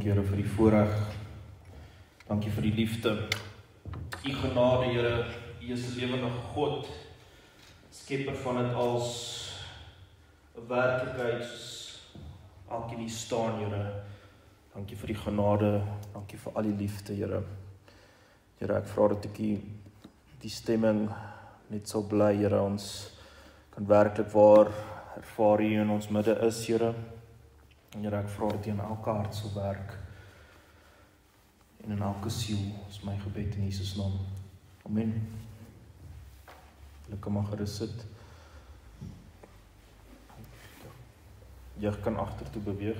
Dankie Here vir die voorreg. Dankie vir die liefde. U genade Here, U is 'n lewende God, skepper van dit als 'n werklikheid soos elkeen hier staan Here. Dankie vir die genade, dankie vir al die liefde Here. Here, ek vra dat ek die stemming net sal bly Here, ons kan werklik waar ervaar U in ons midde is Here. En Here, ek vra dat U in elke hart sal werk en in elke siel, is my gebed in Jesus naam. Amen. Julle kan maar gerus sit. Jy kan agtertoe beweeg.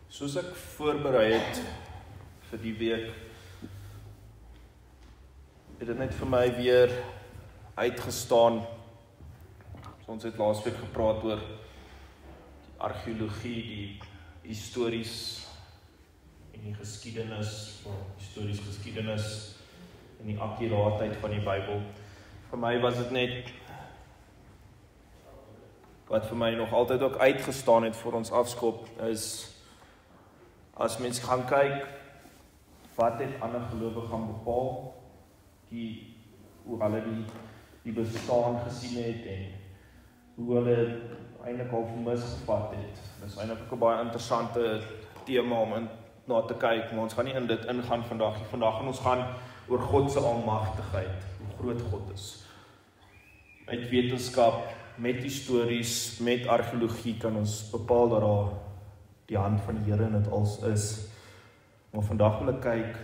Soos ek voorberei het vir die week, het dit net vir my weer uitgestaan. So ons het laasweek gepraat oor die argeologie, die histories en die geskiedenis, histories geskiedenis en die akkuraatheid van die Bybel. Vir my was dit net wat vir my nog altyd ook uitgestaan het vir ons afskop is, as mens gaan kyk, wat het ander gelowiges gaan bepaal, hoe hulle die bestaan gesien het en hoe hulle eintlik al misgevat het. Dit is eintlik ook 'n baie interessante tema om na te kyk, maar ons gaan nie in dit ingaan vandag. Vandag gaan ons gaan oor God se almagtigheid, hoe groot God is. Met wetenskap, met histories, met argeologie kan ons bepaal dat daar die hand van die Here in dit als is. Maar vandag wil ek kyk,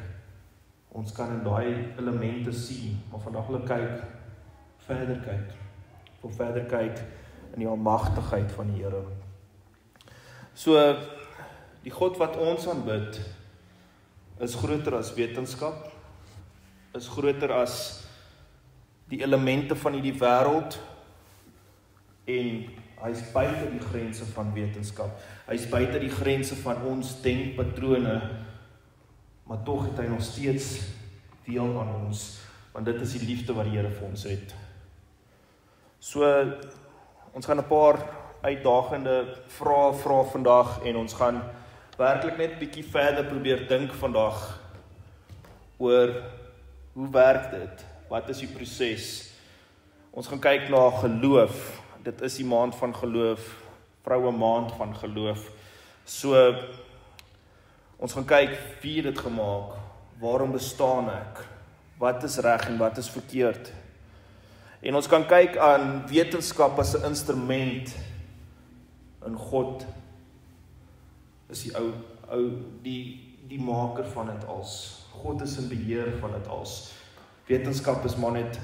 ons kan in daai elemente sien, maar vandag wil ek kyk, verder kyk in die almagtigheid van die Here. So, die God wat ons aanbid, is groter as wetenskap, is groter as die elemente van hierdie wêreld, en hy is buite die grense van wetenskap. Hy is buite die grense van ons denkpatrone, maar tog het hy nog steeds deel aan ons, want dit is die liefde wat die Here vir ons het. So, ons gaan 'n paar uitdagende vrae vra vandag, en ons gaan werklik net bietjie verder probeer dink vandag oor hoe werk dit? Wat is die proses? Ons gaan kyk na geloof. Dit is die maand van geloof, vroue maand van geloof. So, ons gaan kyk wie het dit gemaak, waarom bestaan ek, wat is reg en wat is verkeerd. En ons kan kyk aan wetenskap as 'n instrument in God, is die maker van dit als. God is in beheer van dit als. Wetenskap is maar net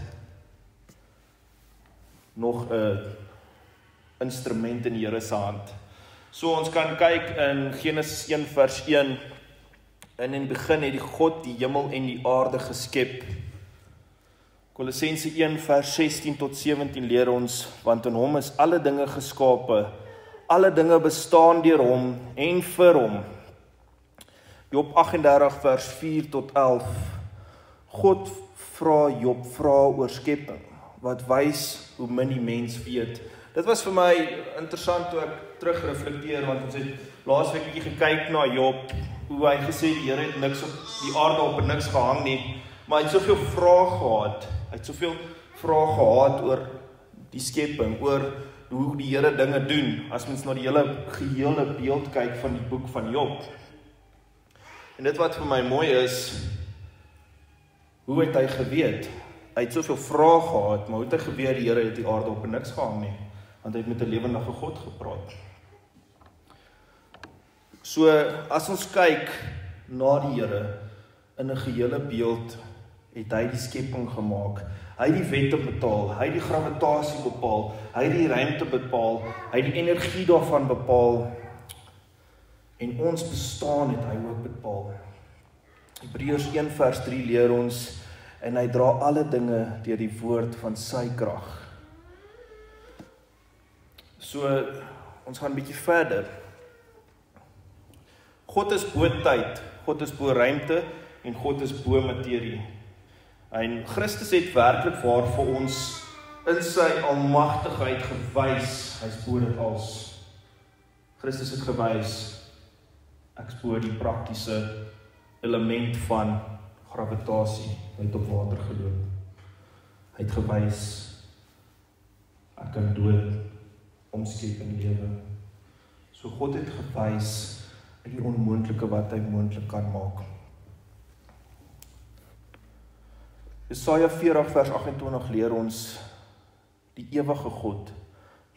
nog 'n instrument in die Here se hand. So ons kan kyk in Genesis 1 vers 1, in die begin het die God die hemel en die aarde geskep. Kolossense 1 vers 16 tot 17 leer ons, want in hom is alle dinge geskape, alle dinge bestaan deur hom en vir hom. Job 38 vers 4 tot 11, God vra Job vra oor skepping, wat wys hoe min die mens weet. Dit was vir my interessant toe ek terugreflekteer, want ons het laasweek gekyk na Job, hoe hy gesê die Here het niks op die aarde op en niks gehang nie, maar hy het soveel vrae gehad. Hy het soveel vrae gehad oor die skepping, oor hoe die Here dinge doen, as mens na die gehele beeld kyk van die boek van Job. En dit wat vir my mooi is, hoe het hy geweet? Hy het soveel vrae gehad, maar hoe het hy geweet die Here het die aarde op en niks gehang nie? Want hy het met 'n lewendige God gepraat. So, as ons kyk na die Here in 'n gehele beeld, het hy die skepping gemaak. Hy het die wette bepaal, hy het die gravitasie bepaal, hy het die ruimte bepaal, hy het die energie daarvan bepaal, en ons bestaan het hy ook bepaal. Hebreërs 1 vers 3 leer ons, en hy dra alle dinge deur die woord van sy krag. So, ons gaan 'n bietjie verder. God is bo tyd. God is bo ruimte en God is bo materie. En Christus het werklik waar vir ons in sy almagtigheid gewys, hy is bo dit als. Christus het gewys, ek is bo die praktiese element van gravitasie, hy het op water geloop. Hy het gewys, ek kan dood omskep in lewe. So God het gewys in die onmoontlike wat hy moontlik kan maak. Jesaja 40 vers 28 leer ons, die ewige God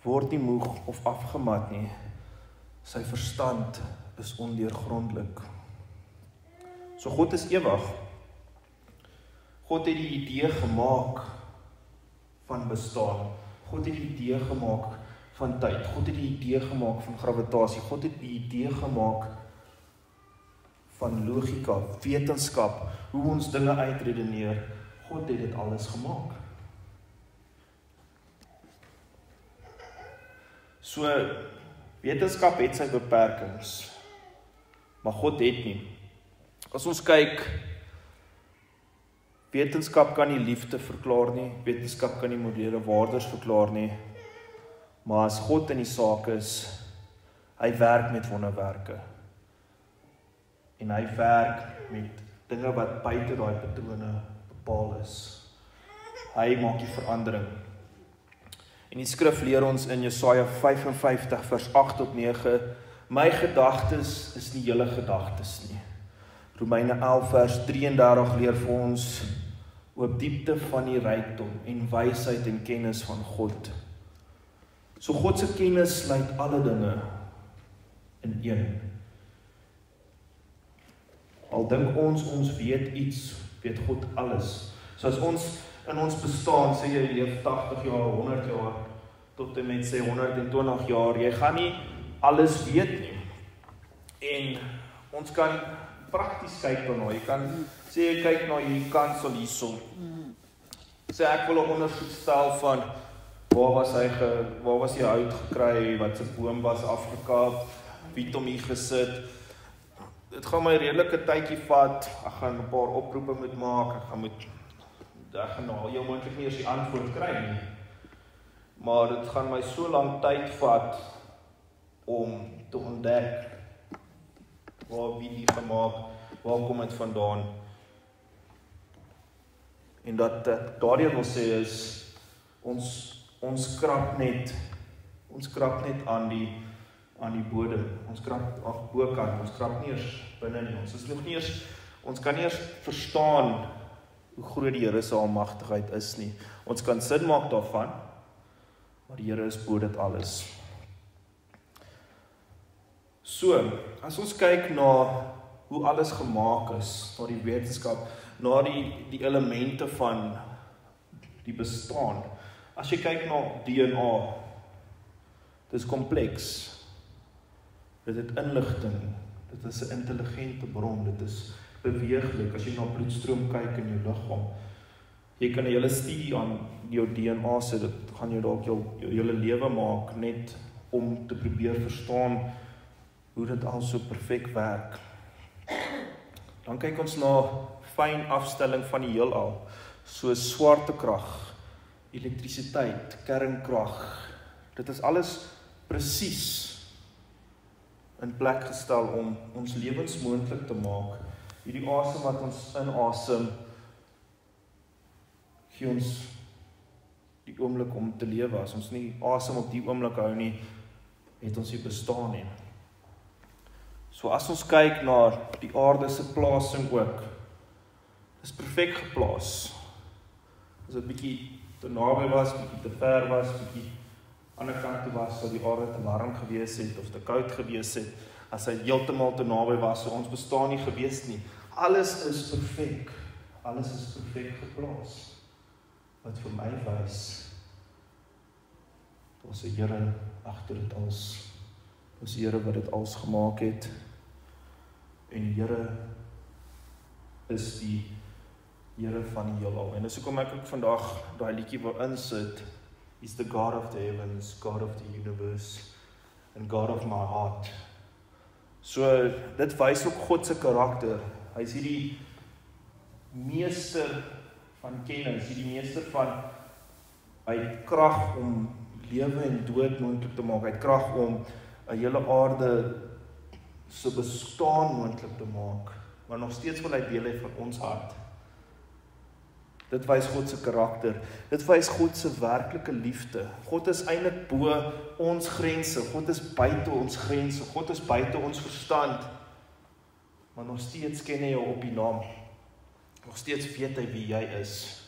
word nie moeg of afgemat nie, sy verstand is ondeurgrondelik. So God is ewig. God het die idee gemaak van bestaan. God het die idee gemaak van tyd. God het die idee gemaak van gravitasie. God het die idee gemaak van logika, wetenskap, hoe ons dinge uitredeneer. God het dit alles gemaak. So, wetenskap het sy beperkings, maar God het nie. As ons kyk, wetenskap kan nie liefde verklaar nie, wetenskap kan nie morele waardes verklaar nie, maar as God in die saak is, hy werk met wonderwerke. En hy werk met dinge wat buite daai patrone bepaal is. Hy maak die verandering. En die skrif leer ons in Jesaja 55 vers 8 tot 9, my gedagtes is nie julle gedagtes nie. Romeine 11 vers 33 leer vir ons oop diepte van die rykdom en wysheid en kennis van God. So God se kennis sluit alle dinge in een. Al dink ons weet iets, weet God alles. So as ons in ons bestaan, sê jy leef 80 jaar, 100 jaar, tot en met sê 120 jaar, jy gaan nie alles weet nie. En ons kan prakties kyk daarna, jy kan sê jy kyk na hierdie kansel hierso. Sê ek wil 'n ondersoek stel van waar was die hout gekry, wat se boom was afgekaap, wie het hom hier gesit. Dit gaan my redelike tydjie vat, ek gaan 'n paar oproepe moet maak, ek gaan nou jou moontlik nie eers die antwoord kry nie. Maar dit gaan my so lank tyd vat om te ontdek wie die gemaak, waar kom dit vandaan. En dat daardie wil sê is ons krap net aan die bodem. Ons krap af bokant, ons krap nie eers binne nie. Ons kan nie eers verstaan hoe groot die Here se almagtigheid is nie. Ons kan sin maak daarvan, maar die Here is bo dit alles. So, as ons kyk na hoe alles gemaak is, na die wetenskap, na die elemente van die bestaan. As jy kyk na DNA, dit is kompleks. Dit het inligting, dit is 'n intelligente bron, dit is beweeglik. As jy na bloedstroom kyk in jou liggaam, jy kan 'n hele studie aan jou DNA sit, dit gaan jou dalk jou hele lewe maak, net om te probeer verstaan hoe dit al so perfek werk. Dan kyk ons na fyn afstelling van die heelal, so swaartekrag, elektrisiteit, kernkrag. Dit is alles presies in plek gestel om ons lewens moontlik te maak. Hierdie asem wat ons inasem, gee ons die oomblik om te lewe. As ons nie asem op die oomblik hou nie, het ons nie bestaan nie. So as ons kyk na die aarde se plasing ook, is perfek geplaas. As dit bietjie te naby was, bietjie te ver was, bietjie aan die ander kant toe was, sou die aarde te warm gewees het of te koud gewees het, as hy heeltemal te naby was, sou ons bestaan nie gewees nie. Alles is perfek. Alles is perfek geplaas. Wat vir my wys, daar's 'n Here agter dit alles. Daar's 'n Here wat dit alles gemaak het. En die Here is die Here van die heelal. En dis hoekom ek ook vandag daai liedjie wil insit. He's the God of the heavens, God of the universe, and God of my heart. So, dit wys ook God se karakter. Hy is hierdie meester van kennis, hierdie meester van, hy het krag om lewe en dood moontlik te maak, hy het krag om 'n hele aarde se bestaan moontlik te maak, maar nog steeds wil hy deel hê van ons hart. Dit wys God se karakter, dit wys God se werklike liefde. God is eintlik bo ons grense, God is buite ons grense, God is buite ons verstand, maar nog steeds ken hy jou op die naam, nog steeds weet hy wie jy is.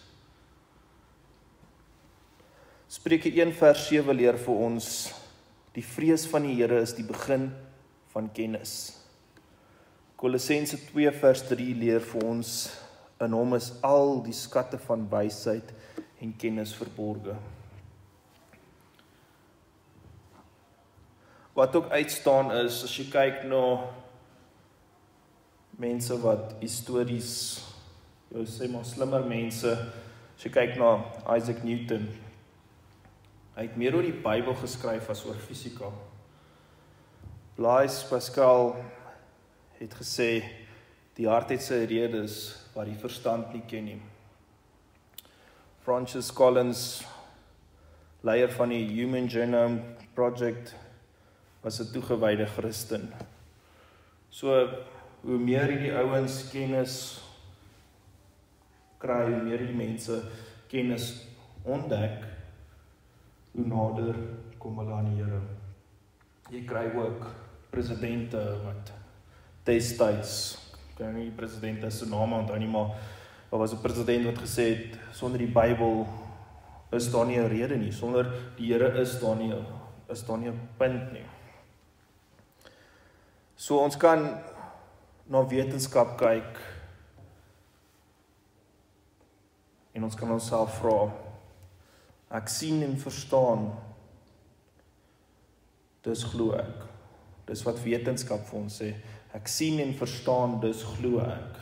Spreuke 1 vers 7 leer vir ons, die vrees van die Here is die begin van kennis. Kolossense 2 vers 3 leer vir ons, in hom is al die skatte van wysheid en kennis verborge. Wat ook uitstaan is, as jy kyk na mense wat histories, jy sê maar slimmer mense, as jy kyk na Isaac Newton, hy het meer oor die Bybel geskryf as oor fisika. Blaise Pascal het gesê, die hart het sy redes wat die verstand nie ken nie. Francis Collins, leier van die Human Genome Project, was 'n toegewyde Christen. So, hoe meer hierdie ouens kennis kry, hoe meer die mense kennis ontdek, hoe nader kom hulle aan die Here. Jy kry ook presidente wat destyds, ek kan nie die president se naam onthou nie, maar daar was 'n president wat gesê het, sonder die Bybel is daar nie 'n rede nie, sonder die Here is daar nie 'n punt nie. So ons kan na wetenskap kyk en ons kan onsself vra, ek sien en verstaan, dis glo ek. Dis wat wetenskap vir ons sê, ek sien en verstaan, dis glo ek.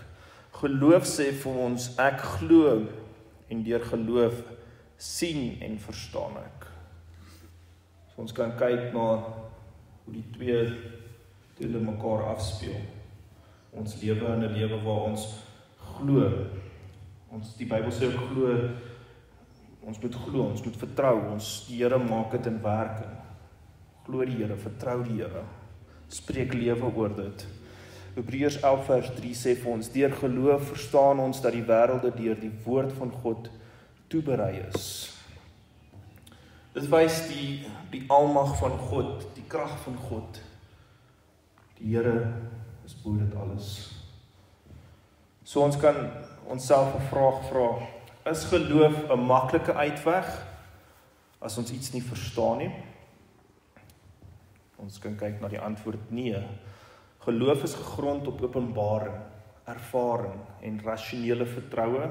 Geloof sê vir ons, ek glo, en deur geloof sien en verstaan ek. So ons kan kyk na hoe die twee dele mekaar afspeel. Ons lewe in 'n lewe waar ons glo. Die Bybel sê ook glo, ons moet glo, ons moet vertrou, die Here maak dit in werking. Glo die Here, vertrou die Here. Spreek lewe oor dit. Hebreërs 11 vers 3 sê vir ons, deur geloof verstaan ons dat die wêrelde deur die woord van God toeberei is. Dit wys die almag van God, die krag van God. Die Here is bo dit alles. So ons kan onsself 'n vraag vra, is geloof 'n maklike uitweg as ons iets nie verstaan nie? Ons kan kyk na die antwoord nee. Geloof is gegrond op openbaring, ervaring en rasionele vertroue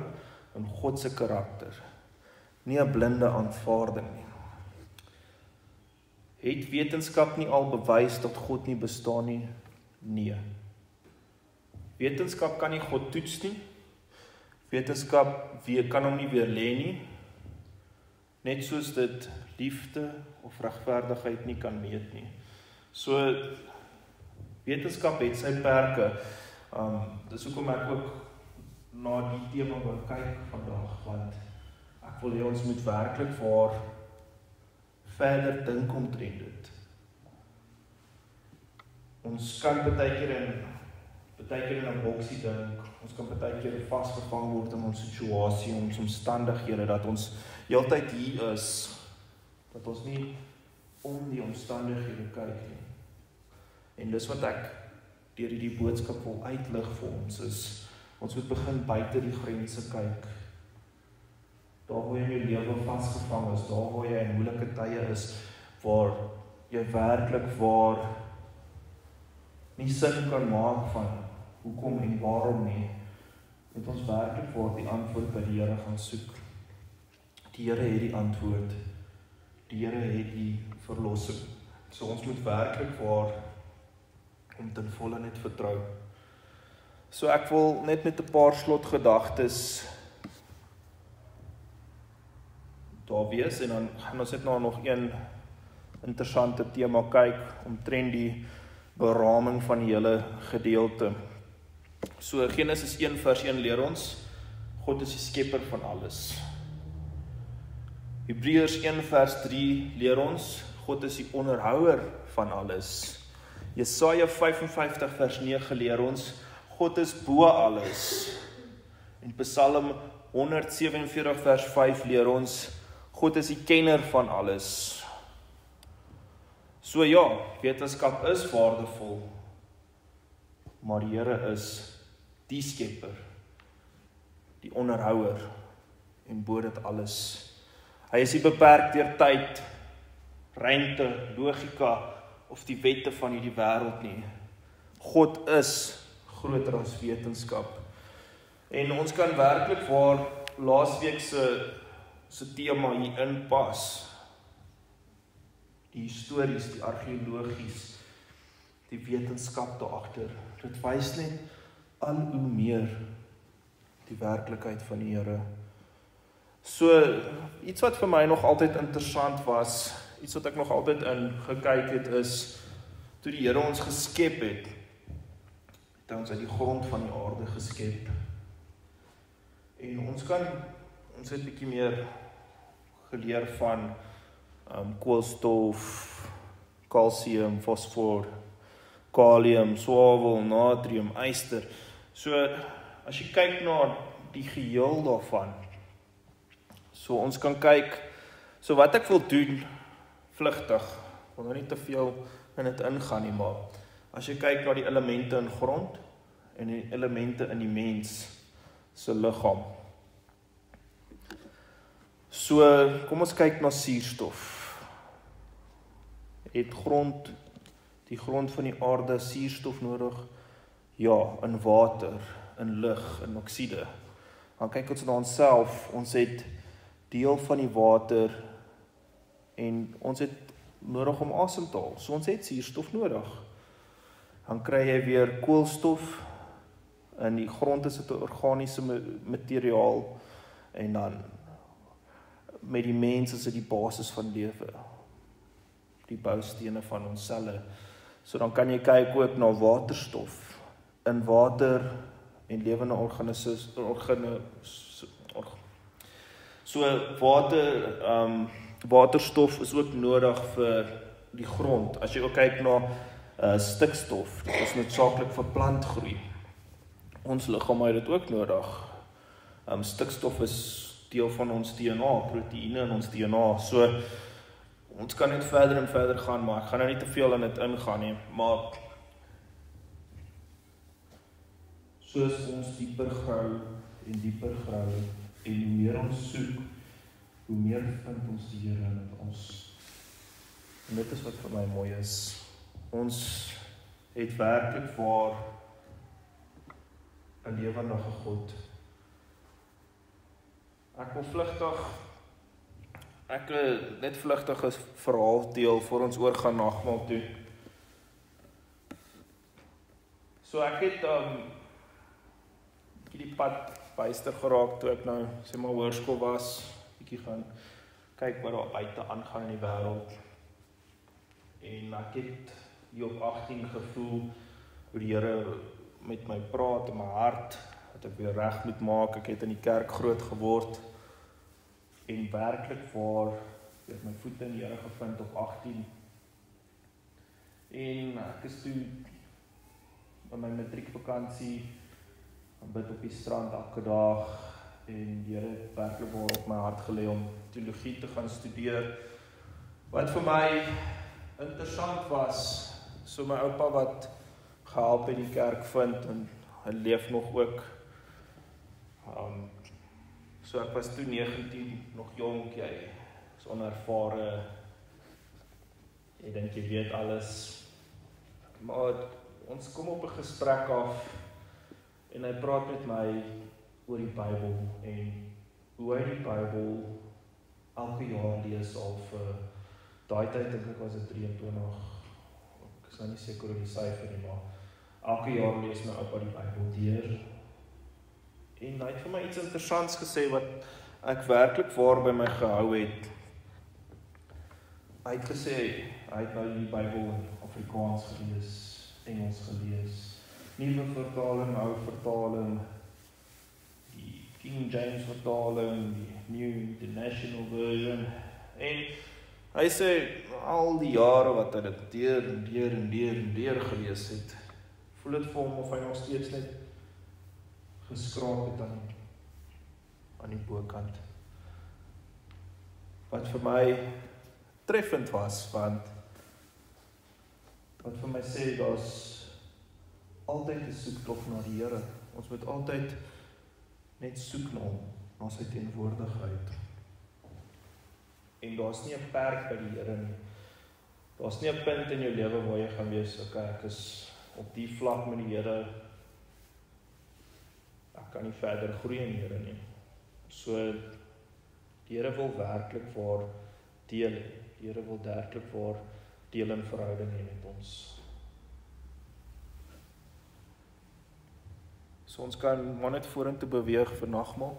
in God se karakter, nie 'n blinde aanvaarding nie. Het wetenskap nie al bewys dat God nie bestaan nie? Nee. Wetenskap kan nie God toets nie. Wetenskap kan hom nie weer lê nie. Net soos dit liefde of regverdigheid nie kan meet nie. So, wetenskap het sy perke. Dis hoekom ek ook na die tema wil kyk vandag, want ek wil hê ons moet werklik verder dink omtrent dit. Ons kan baie keer in 'n boksie dink, ons kan baie keer vasgevang word in ons situasie, ons omstandighede, dat ons heeltyd hier is, dat ons nie om die omstandighede kyk nie. En dis wat ek deur hierdie boodskap wil uitlig vir ons is, ons moet begin buite die grense kyk. Daar waar jy in jou lewe vasgevang is, daar waar jy in moeilike tye is, waar jy werklik nie sin kan maak van hoekom en waarom nie, moet ons werklik die antwoord by die Here gaan soek. Die Here het die antwoord. Die Here het die verlossing. So ons moet werklik om ten volle net vertrou. So ek wil net met 'n paar slotgedagtes daar wees, en dan gaan ons net nog een interessante tema kyk, omtrent beraming van die hele gedeelte. So Genesis 1 vers 1 leer ons, God is die skepper van alles. Hebreërs 1 vers 3 leer ons, God is die onderhouer van alles. Jesaja 55 vers 9 leer ons, God is bo alles. En Psalm 147 vers 5 leer ons, God is die kenner van alles. So ja, wetenskap is waardevol, maar die Here is die skepper, die onderhouer en bo dit alles. Hy is nie beperk deur tyd, ruimte, logika of die wette van hierdie wêreld nie. God is groter as wetenskap. En ons kan werklik waar laasweek se tema hier inpas. Die histories, die argeologies, die wetenskap daagter. Dit wys net al hoe meer die werklikheid van die Here. So, iets wat vir my nog altyd interessant was, iets wat ek nog altyd in gekyk het is, toe die Here ons geskep het hy ons uit die grond van die aarde geskep. En ons het 'n bietjie meer geleer van koolstof, kalsium, fosfor, kalium, swavel, natrium, yster. So, as jy kyk na die geheel daarvan, so ons kan kyk, so wat ek wil doen, vlugtig, wil nou nie te veel in dit ingaan nie, maar as jy kyk na die elemente in grond, en die elemente in die mens se liggaam. So, kom ons kyk na suurstof. Het die grond van die aarde suurstof nodig? Ja, in water, in lug, in oksiede. Dan kyk ons na onsself, ons het deel van die water en ons het nodig om asem te haal. So ons het suurstof nodig. Dan kry jy weer koolstof, in die grond is dit 'n organiese materiaal en dan met die mens is dit die basis van lewe. Die boustene van ons selle. So dan kan jy kyk ook na waterstof. In water en lewende So waterstof is ook nodig vir die grond. As jy ook kyk na stikstof, dit is noodsaaklik vir plantgroei. Ons liggaam het dit ook nodig. Stikstof is deel van ons DNA, proteïene in ons DNA. So ons kan net verder en verder gaan, maar ek gaan nou nie te veel in dit ingaan nie, maar soos ons dieper grou en hoe meer ons soek, hoe meer vind ons die Here in ons. En dit is wat vir my mooi is. Ons het werklik waar 'n lewendige God. Ek wil net vlugtig 'n verhaal deel voor ons oorgaan nagmaal toe. So ek het die pad byster geraak toe ek nou sê maar hoërskool was, bietjie gaan kyk wat daar buite aangaan in die wêreld. En ek het hier op 18 gevoel hoe die Here met my praat in my hart, dat ek weer reg moet maak. Ek het in die kerk groot geword en werklik waar het my voete in die Here gevind op 18. En ek is toe in my matriekvakansie bid op die strand elke dag en die Here het werklik waar op my hart gelê om teologie te gaan studeer. Wat vir my interessant was, so my oupa wat gehelp het die kerk vind en hy leef nog ook. So ek was toe 19, nog jonk, jy is onervare, jy dink jy weet alles, maar ons kom op 'n gesprek af en hy praat met my oor die Bybel en hoe hy die Bybel elke jaar lees al vir daai tyd dink ek was dit 23, ek is nou nie seker oor die syfer nie, maar elke jaar lees my oupa die Bybel deur. En hy het vir my iets interessants gesê wat ek werklik waar by my gehou het. Hy het gesê, hy het nou die Bybel in Afrikaans gelees Engels gelees. Nuwe vertaling, ou vertaling, die King James vertaling, die New International Version. En hy sê, al die jare wat hy dit deur gelees het, voel dit vir hom of hy nog steeds net geskraap het aan die bokant. Wat vir my treffend was, want wat vir my sê, daar's altyd 'n soektog na die Here. Ons moet altyd net soek na hom, na sy teenwoordigheid. En daar's nie 'n perk by die Here nie. Daar's nie 'n punt in jou lewe waar jy gaan wees, okay, ek is op die vlak met die Here, ek kan nie verder groei in die Here nie. So, die Here wil werklik waar deel hê. Die Here wil werklik waar deel in verhouding hê met ons. So ons kan maar net vorentoe beweeg vir nagmaal.